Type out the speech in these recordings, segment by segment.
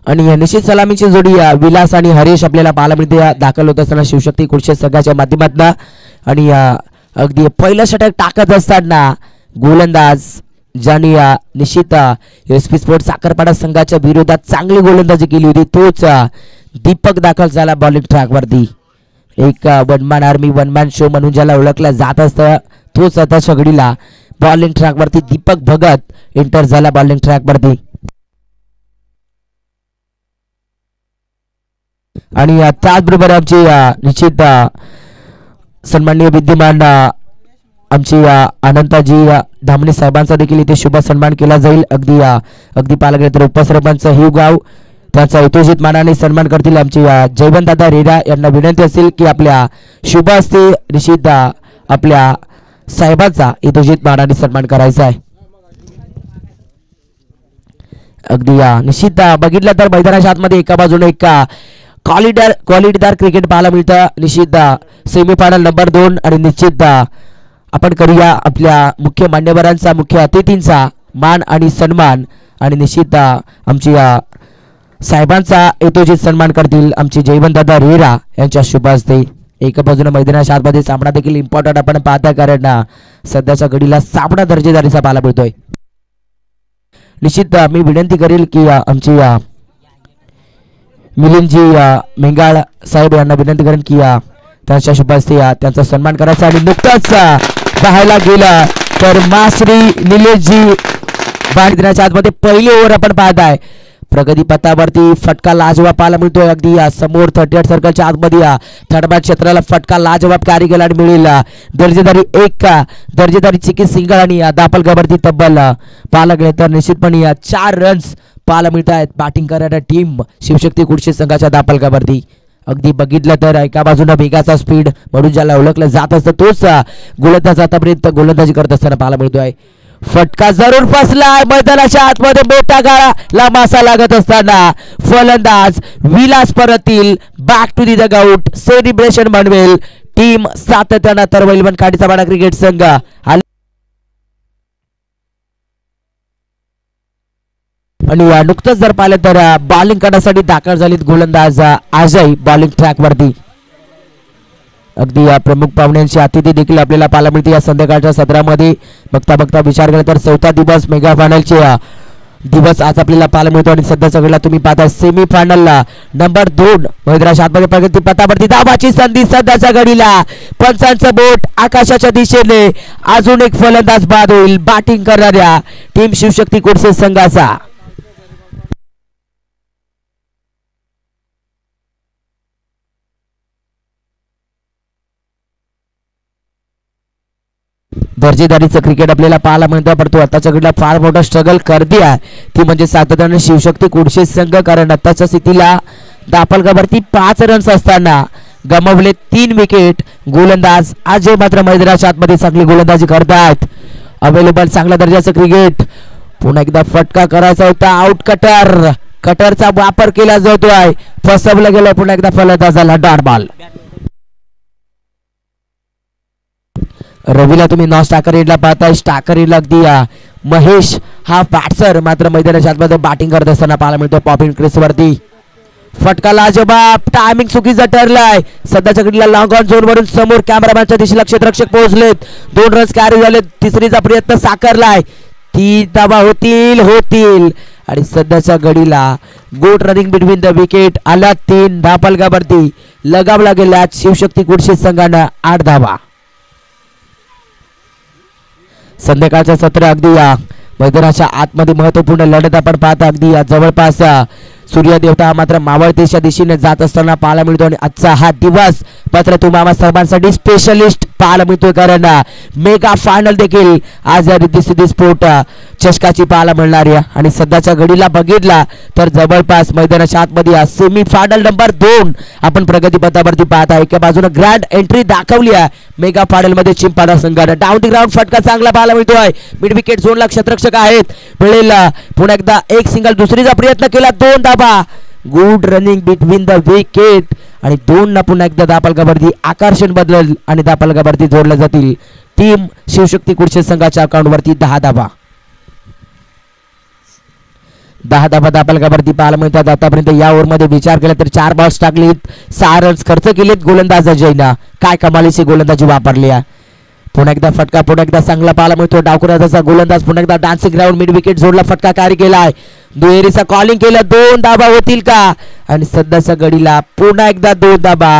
आणि निश्चित सलामीची जोडी विलास आणि हरेश आपल्याला पाहायला मिळते दाखल होत असताना शिवशक्ती कुडशे संघाच्या माध्यमातून. आणि अगदी पहिलं षटक टाकत असताना गोलंदाज ज्यांनी निश्चित एसपी स्पोर्ट साखरपाडा संघाच्या विरोधात चांगली गोलंदाजी केली होती तोच दीपक दाखल झाला बॉलिंग ट्रॅकवरती. एक one man army one man show म्हणून ज्याला ओळखलं जात असतं तोच आता छगडीला बॉलिंग ट्रॅकवरती दीपक भगत एंटर झाला बॉलिंग ट्रॅकवरती. आणि त्याचबरोबर आमची निश्चित सन्माननीय विद्यमान आमची अनंताजी धामणे साहेबांचा देखील इथे शुभ सन्मान केला जाईल. अगदी पाहायला गेलं तर उपसरपंच हिवगाव त्यांचा यथोचित मानाने सन्मान करतील. आमची जयवंतदादा रेडा यांना विनंती असेल की आपल्या शुभ हस्ते निश्चित आपल्या साहेबांचा यथोचित मानाने सन्मान करायचा आहे. अगदी निश्चित बघितलं तर मैदानाच्या आतमध्ये एका बाजूने एक क्वालिटीदार क्रिकेट पाहायला मिळतं. निश्चित सेमीफायनल नंबर 2 आणि निश्चित आपण करूया आपल्या मुख्य मान्यवरांचा मुख्य अतिथींचा मान आणि सन्मान. आणि निश्चित आमची साहेबांचा यथोचित सन्मान करतील आमचे जयवंतदादा रेरा यांच्या शुभ हस्ते. एका बाजूने मैदानाच्या आतमध्ये सामना देखील इम्पॉर्टंट आपण पाहता कारण सध्याच्या घडीला सामना दर्जेदारीचा पाहायला मिळतोय. निश्चित मी विनंती करेल की आमची मिलिंदजी मेंगाळ साहेब यांना विनंती करेन की त्यांच्या शुभ हस्ते त्यांचा सन्मान करायचा. आणि नुकताच पाहायला गेला तर माश्री निलेशजी मैदानाच्या आतमध्ये पहिली ओव्हर आपण पाहताय. प्रगती पथावरती फटका लाजवाब पाहायला मिळतोय. अगदी समोर 38 सर्कलच्या आतमध्ये थर्ड बॅट क्षेत्राला फटका लाजवाब कॅरी मिळेल. दर्जेदारी चिकी सिंगल आणि दापलगावरती तब्बल पाहायला गेलं तर निश्चितपणे 4 रन्स पाहायला मिळत आहेत बॅटिंग करणाऱ्या टीम शिवशक्ती कुडशे संघाच्या दापलगावरती. अगदी बघितलं तर एका बाजूला वेगाचा स्पीड म्हणून ज्याला ओळखलं जात असतं तोच गोलंदाज आतापर्यंत गोलंदाजी करत असताना पाहायला मिळतोय. फटका जरूर फसलाय मैदानाच्या आतमध्ये मोठा गाळाला मासा लागत असताना फलंदाज विलास परतील back to the dugout celebration बनवेल टीम सातत्यानं तरवैलवन खाडीचा बाणा क्रिकेट संघ. आणि नुकतंच जर पाहिलं तर बॉलिंग करण्यासाठी दाखल झालीत गोलंदाज अजय बॉलिंग ट्रॅकवरती. अगदी प्रमुख पाहुण्यांची अतिथी देखील आपल्याला पाहायला मिळते या संध्याकाळच्या सत्रामध्ये. बघता विचार केला तर 4था दिवस मेगा फायनलचे दिवस आज आपल्याला पाहायला मिळतो. आणि सध्याच्या घडीला तुम्ही पाहता सेमी फायनलला नंबर 2 मैदानाच्या आतमध्ये प्रगती पथावरती धावाची संधी सध्याच्या घडीला पंचांचं बोट आकाशाच्या दिशेने. अजून एक फलंदाज बाद होईल बॅटिंग करणाऱ्या टीम शिवशक्ती कुडसे संघाचा. दर्जेदारीचं क्रिकेट आपल्याला पाहायला मिळतं. पण तो आताच्या घडीला फार मोठा स्ट्रगल करते आहे ती म्हणजे सातत्याने शिवशक्ती कुडशे संघ. कारण आताच्या स्थितीला दापलगावरती 5 रन्स असताना गमावले 3 विकेट. गोलंदाज अजय मात्र मैदानाच्या आतमध्ये चांगली गोलंदाजी करतात. अवेलेबल चांगल्या दर्जाचं क्रिकेट. पुन्हा एकदा फटका करायचा होता आउट कटरचा वापर केला जातोय. फसवलं गेलं पुन्हा एकदा फलंदाजाला डॉट बॉल. रवीला तुम्ही नॉन स्टाकर एडला पाहताय. स्टाकर एडला अगदी महेश हा बॅट्सर मात्र मैदानाच्या आतमध्ये बॅटिंग करत असताना पाहायला मिळतो पॉपिंग क्रीजवरती. फटका लाजवाब टायमिंग चुकीचा ठरलाय. सध्याच्या घडीला लॉंग ऑन झोन वरून समोर कॅमेरामॅनच्या दिशेला क्षेत्ररक्षक पोहोचलेत. 2 रन्स कॅरी झाले. तिसरीचा प्रयत्न साकारलाय. 3 धावा होतील आणि सध्याच्या घडीला good running between the wicket आला 3 दापलगावरती लगावला गेल्या शिवशक्ती कुडशे संघानं 8 धावा. संध्याकाळचं सत्र अगदी मैदानाच्या आतमध्ये महत्वपूर्ण लढत आपण पाहता. अगदी जवळपास सूर्य देवता मात्र मावळतेच्या दिशेने जात असताना पाहायला मिळतो. आणि आजचा हा दिवस मात्र तुम्हाला सर्वांसाठी स्पेशलिस्ट पाहायला मिळतोय कारण मेगा फायनल देखील आज रिद्धी सिद्धी स्पोर्ट चषकाची पाहायला मिळणार आहे. आणि सध्याच्या घडीला बघितला तर जवळपास मैदानाच्या आतमध्ये सेमी फायनल नंबर 2 आपण प्रगती पथावरती पाहता. एका बाजूने ग्रँड एंट्री दाखवली आहे मेगा फायनल मध्ये चिंपाडा संघानं. डाऊन दी ग्राउंड फटका चांगला पाहायला मिळतोय. मिड विकेट झोनला क्षेत्ररक्षक आहेत. मिळेल पुन्हा एकदा एक सिंगल. दुसरीचा प्रयत्न केला 2 धावा. Good running between the wicket आणि 2 पुन्हा एकदा दापलगावरती आकर्षण बदलल आणि दापलगावरती जोडल्या जातील टीम शिवशक्ती कुडशे संघाच्या अकाउंटवरती 10 धावा. 10 धाबा दापलकावरती पाहायला मिळतात आतापर्यंत या ओव्हरमध्ये विचार केला तर 4 बॉल्स टाकलीत 6 रन्स खर्च केलेत गोलंदाज अजयना काय कमालीची गोलंदाजी वापरली आहे पुन्हा एकदा फटका पुन्हा एकदा चांगला पाहायला मिळतो डावखुराचा गोलंदाज पुन्हा एकदा डान्सिंग ग्राउंड मिड विकेट जोडला फटका कॅरी केलाय दुहेरीचा कॉलिंग केलं 2 धाबा होतील का आणि सध्याच्या गडीला पुन्हा एकदा 2 धाबा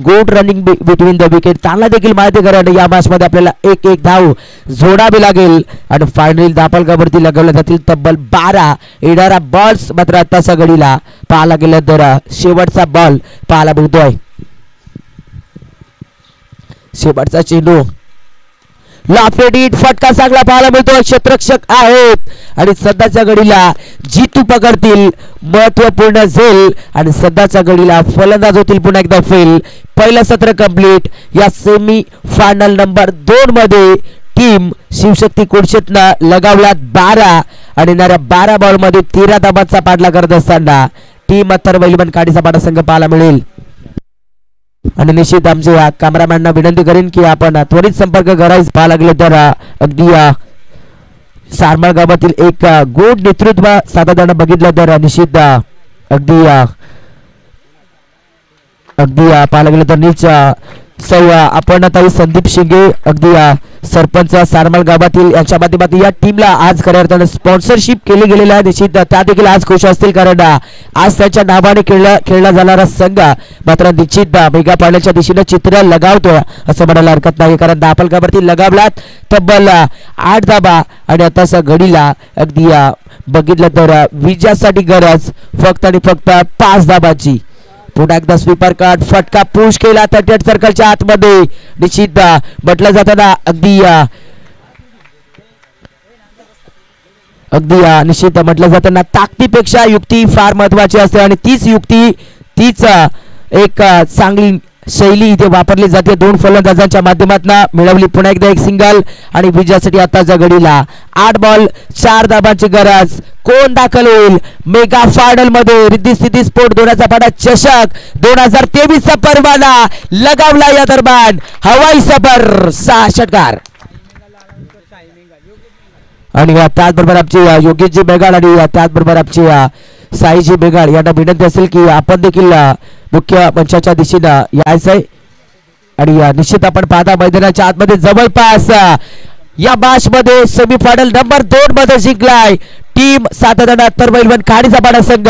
good running between the wicket चांगला देखील माहिती करा या मॅच मध्ये आपल्याला एक धाव जोडावी लागेल आणि फायनल दापलकावरती लगावल्या जातील तब्बल 12 येणारा बॉल्स मात्र आताच्या गडीला पाहायला गेलं तर शेवटचा बॉल पाहायला मिळतोय शेवटचा चेंडू लाफेडीट फटका चांगला पाहायला मिळतोय क्षेत्ररक्षक आहेत आणि सध्याच्या घडीला जितू पकडतील महत्वपूर्ण झेल आणि सध्याच्या घडीला फलंदाज होतील पुन्हा एकदा फेल पहिलं सत्र कंप्लीट या सेमी फायनल नंबर 2 मध्ये टीम शिवशक्ती कुडशेतनं लगावल्यात 12 आणि येणाऱ्या 12 बॉल मध्ये 13 धाबांचा पाठलाग करत असताना टीम अथर्व इलेव्हन काडीचा पाठसंघ पाहायला मिळेल आणि निश्चित आमचे कॅमेरामॅनना विनंती करेन की आपण त्वरित संपर्क करायचं पाहायला लागले तर अगदी सारमाळ गावातील एक गुड नेतृत्व साधारण बघितलं तर निश्चित अगदी पाहायला गेलं तर नीच आपण ताई संदीप शिंगे अगदी सरपंच सारमाळ गावातील यांच्या माध्यमातून या टीमला आज खऱ्या अर्थाने स्पॉन्सरशिप केली गेलेली आहे निश्चित त्या देखील आज खुश असतील कारण आज त्यांच्या नावाने खेळला जाणारा संघ मात्र निश्चित मेगा फायनलच्या दिशेने चित्र लगावतोय असं म्हणायला हरकत नाही कारण दापलकावरती लगावल्यात तब्बल 8 धाबा आणि आताच्या घडीला अगदी बघितलं तर विजयासाठी गरज फक्त आणि फक्त 5 धाबाची पुन्हा एकदा स्वीपर कट फटका पुश केला 38 सर्कलच्या आतमध्ये निश्चित म्हटलं जातं ना अगदी निश्चित म्हटलं जातं ना ताकदीपेक्षा युक्ती फार महत्वाची असते आणि तीच युक्ती तीच एक चांगली शैली इथे वापरली जाते 2 फलंदाजांच्या माध्यमातून मिळवली पुन्हा एकदा एक सिंगल आणि विजयासाठी आताच्या घडीला 8 बॉल 4 धाबांची गरज कोण दाखल होईल मेगा फायनल मध्ये रिद्धी सिद्धी स्पोर्ट 2000 पाडा चषक 2023 चा परवाना लगावला या दरम्यान हवाई सफर 6 षटकार आणि त्याचबरोबर आमचे योगेशजी बेगाड आणि त्याचबरोबर आमचे साईजी बेगाड यांना विनंती असेल की आपण देखील मुख्य मंचाच्या दिशेनं यायचंय आणि निश्चित आपण पाहता मैदानाच्या आतमध्ये जवळपास या मॅच मध्ये सेमीफायनल नंबर 2 मध्ये जिंकलाय टीम 7 अथर्व इलेव्हन काडीचा पाडा संघ